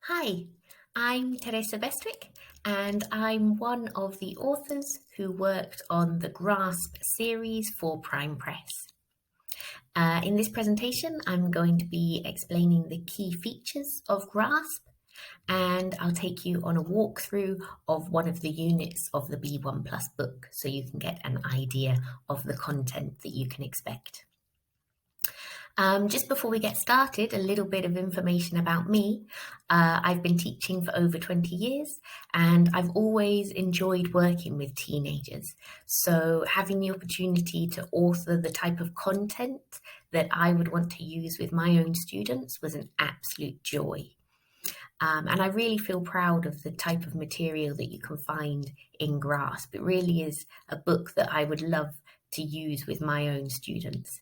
Hi, I'm Teresa Bestwick, and I'm one of the authors who worked on the GRASP series for Prime Press. In this presentation, I'm going to be explaining the key features of GRASP, and I'll take you on a walkthrough of one of the units of the B1 Plus book so you can get an idea of the content that you can expect. Just before we get started, a little bit of information about me. I've been teaching for over 20 years and I've always enjoyed working with teenagers. So having the opportunity to author the type of content that I would want to use with my own students was an absolute joy. And I really feel proud of the type of material that you can find in GRASP. It really is a book that I would love to use with my own students.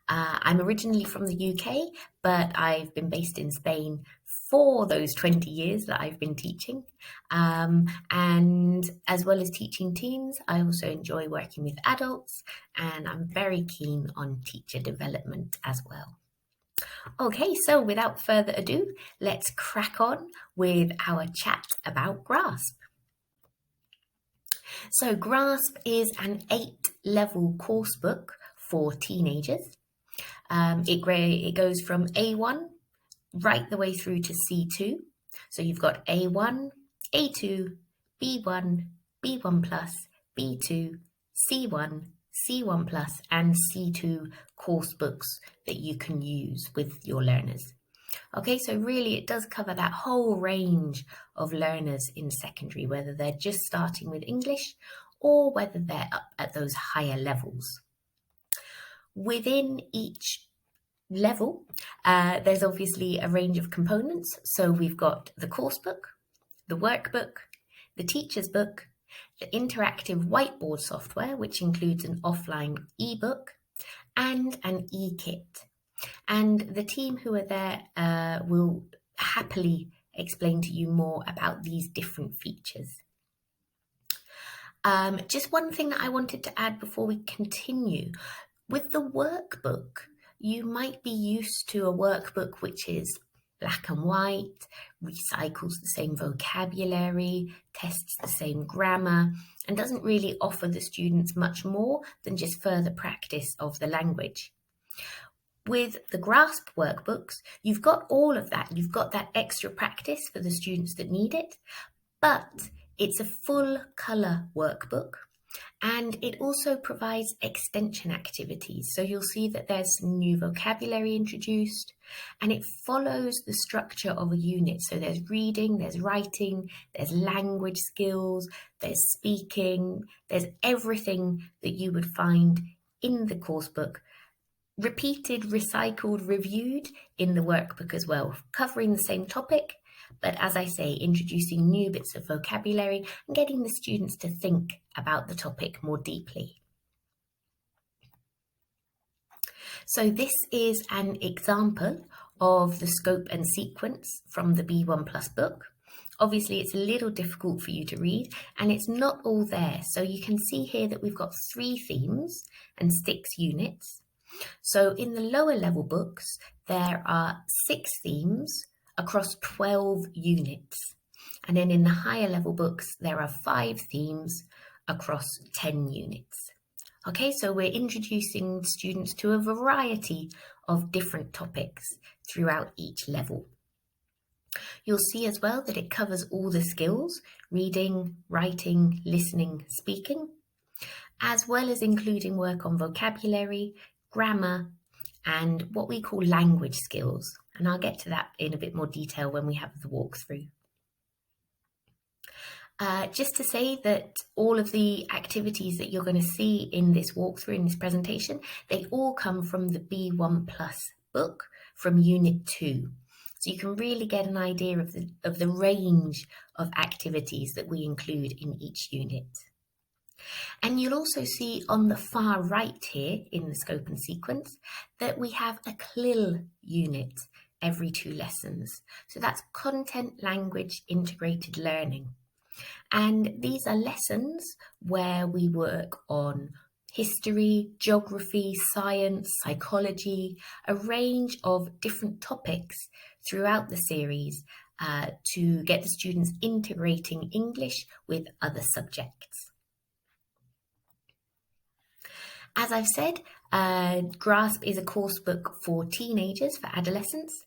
I'm originally from the UK, but I've been based in Spain for those 20 years that I've been teaching. And as well as teaching teens, I also enjoy working with adults, and I'm very keen on teacher development as well. Okay, so without further ado, let's crack on with our chat about GRASP. So GRASP is an 8-level course book for teenagers. It goes from A1 right the way through to C2. So you've got A1, A2, B1, B1 plus, B2, C1, C1 plus, and C2 course books that you can use with your learners. Okay, so really it does cover that whole range of learners in secondary, whether they're just starting with English or whether they're up at those higher levels. Within each level, there's obviously a range of components. So we've got the course book, the workbook, the teacher's book, the interactive whiteboard software, which includes an offline ebook, and an e-kit. And the team who are there will happily explain to you more about these different features. Just one thing that I wanted to add before we continue. With the workbook, you might be used to a workbook which is black and white, recycles the same vocabulary, tests the same grammar, and doesn't really offer the students much more than just further practice of the language. With the GRASP workbooks, you've got all of that. You've got that extra practice for the students that need it, but it's a full colour workbook. And it also provides extension activities. So you'll see that there's some new vocabulary introduced, and it follows the structure of a unit. So there's reading, there's writing, there's language skills, there's speaking, there's everything that you would find in the course book, repeated, recycled, reviewed in the workbook as well, covering the same topic. But as I say, introducing new bits of vocabulary and getting the students to think about the topic more deeply. So this is an example of the scope and sequence from the B1 Plus book. Obviously, it's a little difficult for you to read, and it's not all there. So you can see here that we've got 3 themes and 6 units. So in the lower level books, there are 6 themes across 12 units. And then in the higher level books, there are 5 themes across 10 units. Okay, so we're introducing students to a variety of different topics throughout each level. You'll see as well that it covers all the skills: reading, writing, listening, speaking, as well as including work on vocabulary, grammar, and what we call language skills. And I'll get to that in a bit more detail when we have the walkthrough. Just to say that all of the activities that you're going to see in this walkthrough, in this presentation, they all come from the B1 Plus book from Unit 2. So you can really get an idea of the range of activities that we include in each unit. And you'll also see on the far right here in the scope and sequence that we have a CLIL unit every 2 lessons. So that's content language integrated learning. And these are lessons where we work on history, geography, science, psychology, a range of different topics throughout the series, to get the students integrating English with other subjects. As I've said, GRASP is a course book for teenagers, for adolescents,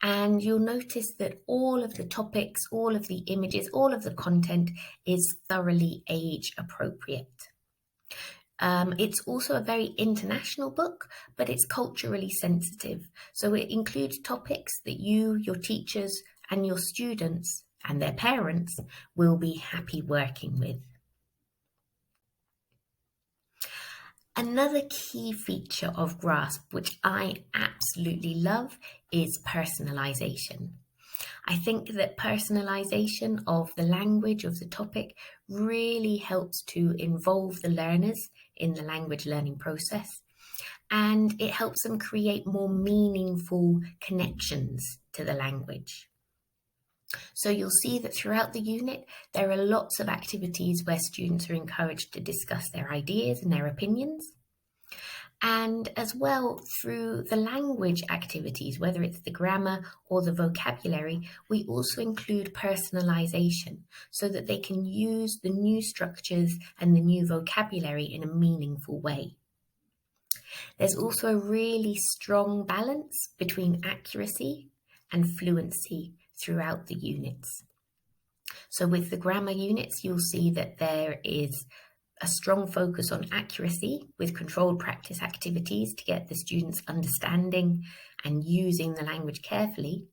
and you'll notice that all of the topics, all of the images, all of the content is thoroughly age appropriate. It's also a very international book, but it's culturally sensitive. So it includes topics that you, your teachers, and your students and their parents will be happy working with. Another key feature of GRASP, which I absolutely love, is personalization. I think that personalization of the language of the topic really helps to involve the learners in the language learning process, and it helps them create more meaningful connections to the language. So you'll see that throughout the unit, there are lots of activities where students are encouraged to discuss their ideas and their opinions. And as well, through the language activities, whether it's the grammar or the vocabulary, we also include personalization so that they can use the new structures and the new vocabulary in a meaningful way. There's also a really strong balance between accuracy and fluency throughout the units. So with the grammar units, you'll see that there is a strong focus on accuracy with controlled practice activities to get the students understanding and using the language carefully.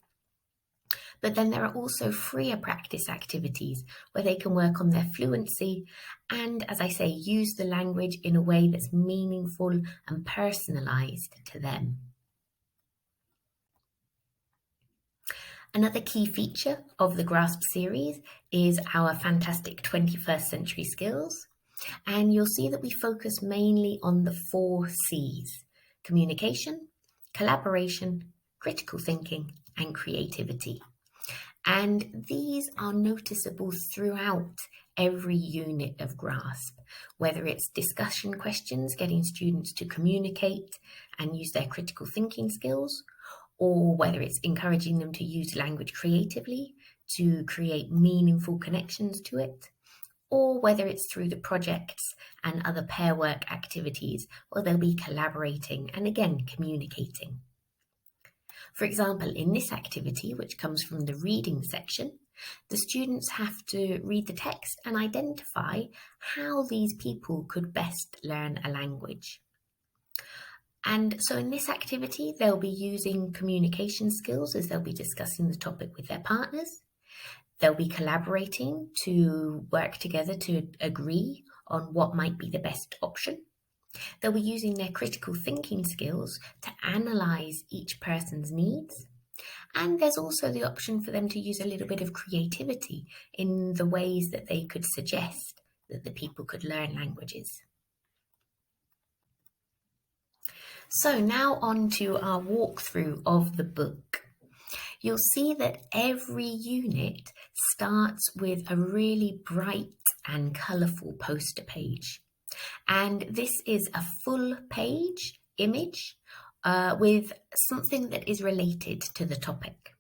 But then there are also freer practice activities where they can work on their fluency and, as I say, use the language in a way that's meaningful and personalized to them. Another key feature of the GRASP series is our fantastic 21st century skills. And you'll see that we focus mainly on the 4 C's: communication, collaboration, critical thinking, and creativity. And these are noticeable throughout every unit of GRASP, whether it's discussion questions, getting students to communicate and use their critical thinking skills, or whether it's encouraging them to use language creatively to create meaningful connections to it, or whether it's through the projects and other pair work activities where they'll be collaborating and again communicating. For example, in this activity, which comes from the reading section, the students have to read the text and identify how these people could best learn a language. And so in this activity, they'll be using communication skills as they'll be discussing the topic with their partners. They'll be collaborating to work together to agree on what might be the best option. They'll be using their critical thinking skills to analyze each person's needs. And there's also the option for them to use a little bit of creativity in the ways that they could suggest that the people could learn languages. So now on to our walkthrough of the book. You'll see that every unit starts with a really bright and colourful poster page. And this is a full page image with something that is related to the topic.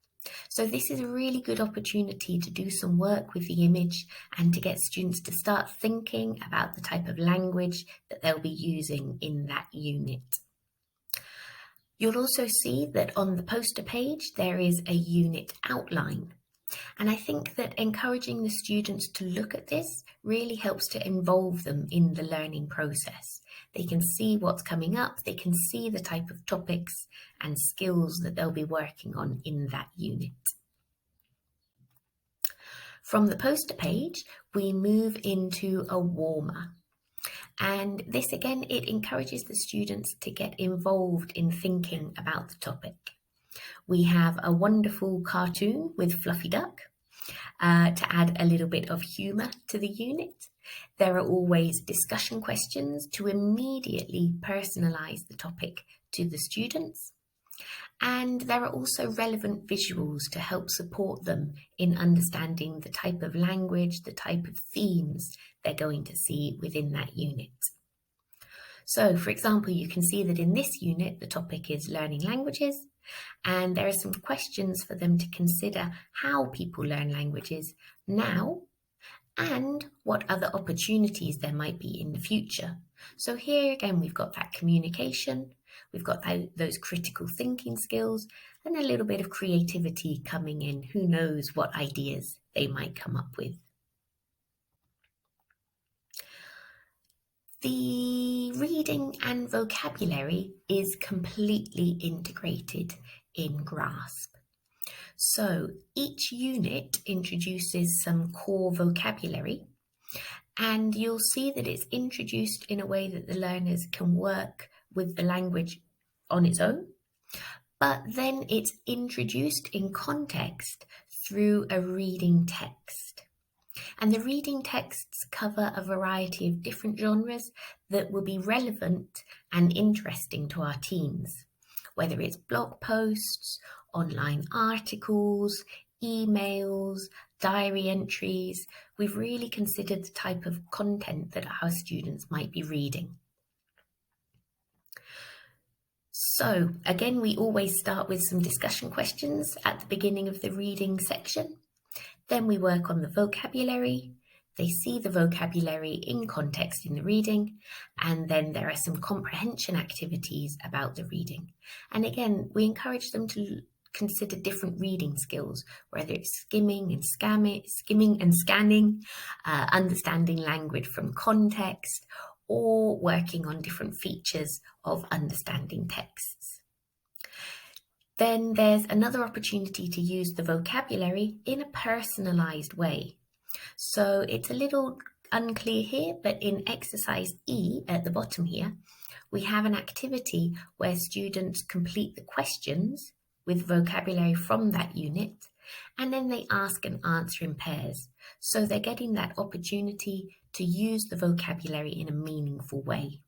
So this is a really good opportunity to do some work with the image and to get students to start thinking about the type of language that they'll be using in that unit. You'll also see that on the poster page there is a unit outline. And I think that encouraging the students to look at this really helps to involve them in the learning process. They can see what's coming up, they can see the type of topics and skills that they'll be working on in that unit. From the poster page, we move into a warmer. And this again, it encourages the students to get involved in thinking about the topic. We have a wonderful cartoon with Fluffy Duck to add a little bit of humour to the unit. There are always discussion questions to immediately personalise the topic to the students. And there are also relevant visuals to help support them in understanding the type of language, the type of themes they're going to see within that unit. So, for example, you can see that in this unit, the topic is learning languages, and there are some questions for them to consider how people learn languages now and what other opportunities there might be in the future. So here again, we've got that communication, we've got those critical thinking skills, and a little bit of creativity coming in. Who knows what ideas they might come up with. The reading and vocabulary is completely integrated in GRASP. So each unit introduces some core vocabulary, and you'll see that it's introduced in a way that the learners can work with the language on its own, but then it's introduced in context through a reading text. And the reading texts cover a variety of different genres that will be relevant and interesting to our teens, whether it's blog posts, online articles, emails, diary entries. We've really considered the type of content that our students might be reading. So again, we always start with some discussion questions at the beginning of the reading section. Then we work on the vocabulary. They see the vocabulary in context in the reading, and then there are some comprehension activities about the reading. And again, we encourage them to consider different reading skills, whether it's skimming and scanning, understanding language from context, or working on different features of understanding texts. Then there's another opportunity to use the vocabulary in a personalized way. So it's a little unclear here, but in exercise E at the bottom here, we have an activity where students complete the questions with vocabulary from that unit, and then they ask and answer in pairs. So they're getting that opportunity to use the vocabulary in a meaningful way.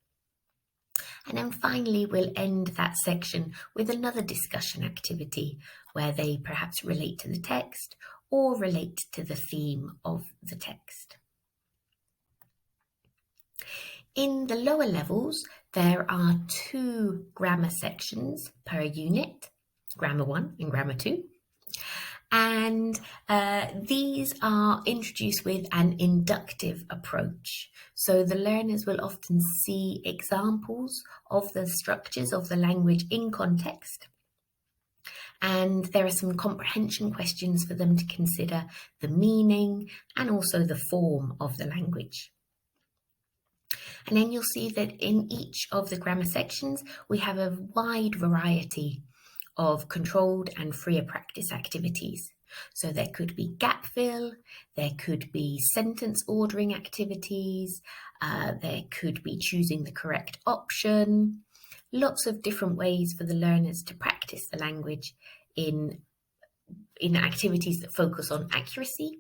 And then finally, we'll end that section with another discussion activity where they perhaps relate to the text or relate to the theme of the text. In the lower levels, there are 2 grammar sections per unit, Grammar 1 and Grammar 2. And these are introduced with an inductive approach. So the learners will often see examples of the structures of the language in context. And there are some comprehension questions for them to consider the meaning and also the form of the language. And then you'll see that in each of the grammar sections, we have a wide variety of controlled and freer practice activities. So there could be gap fill, there could be sentence ordering activities, there could be choosing the correct option, lots of different ways for the learners to practice the language in activities that focus on accuracy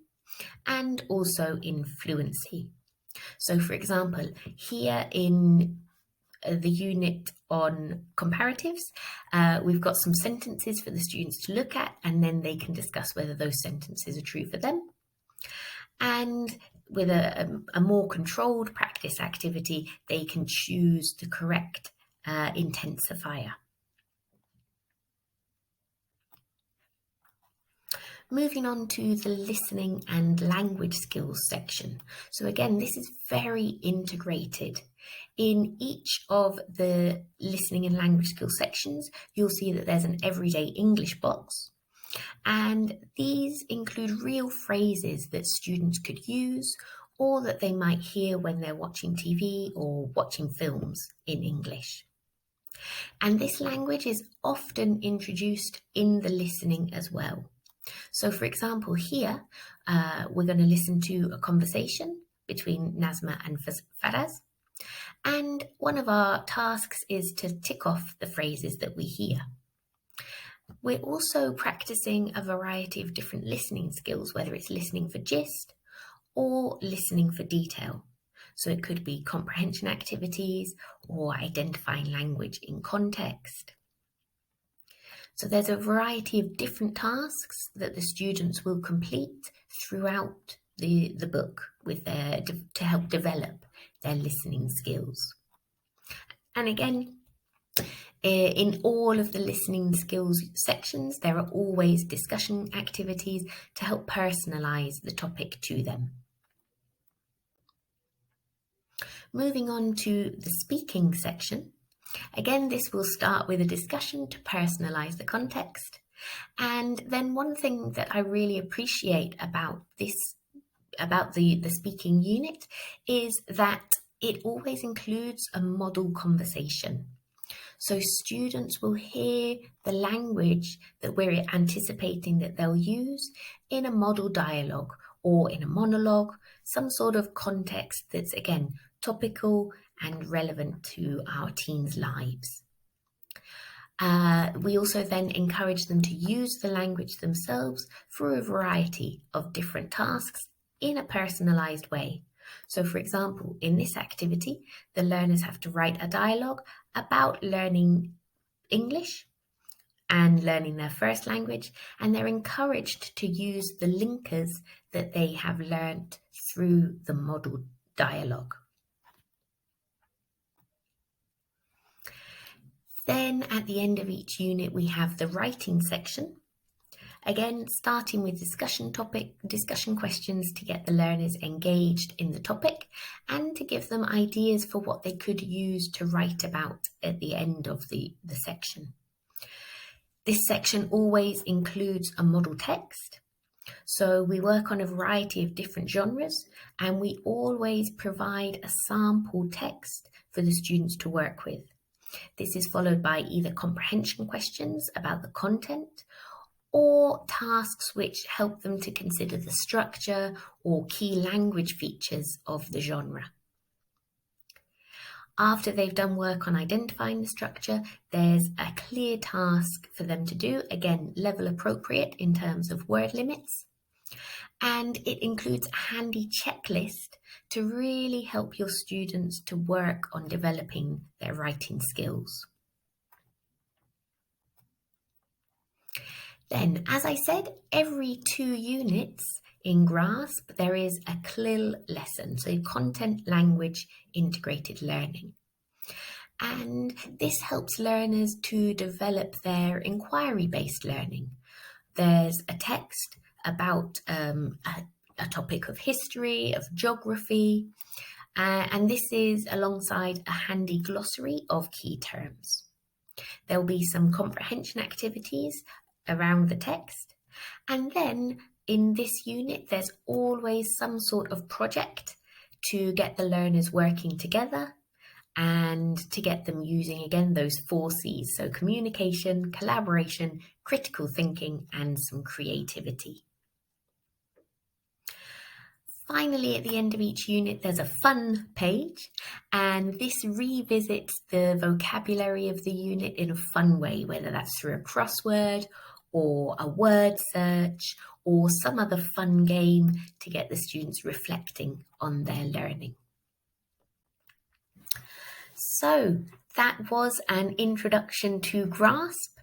and also in fluency. So for example, here in the unit on comparatives, we've got some sentences for the students to look at, and then they can discuss whether those sentences are true for them. And with a more controlled practice activity, they can choose the correct intensifier. Moving on to the listening and language skills section. So again, this is very integrated. In each of the listening and language skills sections, you'll see that there's an everyday English box. And these include real phrases that students could use or that they might hear when they're watching TV or watching films in English. And this language is often introduced in the listening as well. So for example, here, we're going to listen to a conversation between Nazma and Faraz. And one of our tasks is to tick off the phrases that we hear. We're also practicing a variety of different listening skills, whether it's listening for gist or listening for detail. So it could be comprehension activities or identifying language in context. So there's a variety of different tasks that the students will complete throughout the book with to help develop their listening skills. And again, in all of the listening skills sections, there are always discussion activities to help personalise the topic to them. Moving on to the speaking section. Again, this will start with a discussion to personalise the context. And then one thing that I really appreciate about the speaking unit is that it always includes a model conversation. So students will hear the language that we're anticipating that they'll use in a model dialogue or in a monologue, some sort of context that's, again, topical and relevant to our teens' lives. We also then encourage them to use the language themselves through a variety of different tasks in a personalised way. So, for example, in this activity, the learners have to write a dialogue about learning English and learning their first language, and they're encouraged to use the linkers that they have learnt through the model dialogue. Then at the end of each unit, we have the writing section. Again, starting with discussion questions to get the learners engaged in the topic and to give them ideas for what they could use to write about at the end of the section. This section always includes a model text. So we work on a variety of different genres, and we always provide a sample text for the students to work with. This is followed by either comprehension questions about the content or tasks which help them to consider the structure or key language features of the genre. After they've done work on identifying the structure, there's a clear task for them to do, again, level appropriate in terms of word limits. And it includes a handy checklist to really help your students to work on developing their writing skills. Then, as I said, every 2 units in GRASP, there is a CLIL lesson, so content language integrated learning. And this helps learners to develop their inquiry-based learning. There's a text about a topic of history, of geography, and this is alongside a handy glossary of key terms. There'll be some comprehension activities around the text, and then in this unit there's always some sort of project to get the learners working together and to get them using, again, those 4 C's, so communication, collaboration, critical thinking, and some creativity. Finally, at the end of each unit, there's a fun page, and this revisits the vocabulary of the unit in a fun way, whether that's through a crossword or a word search or some other fun game to get the students reflecting on their learning. So that was an introduction to GRASP.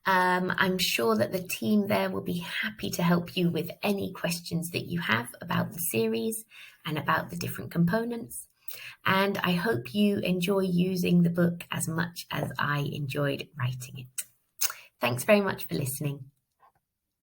I'm sure that the team there will be happy to help you with any questions that you have about the series and about the different components. And I hope you enjoy using the book as much as I enjoyed writing it. Thanks very much for listening.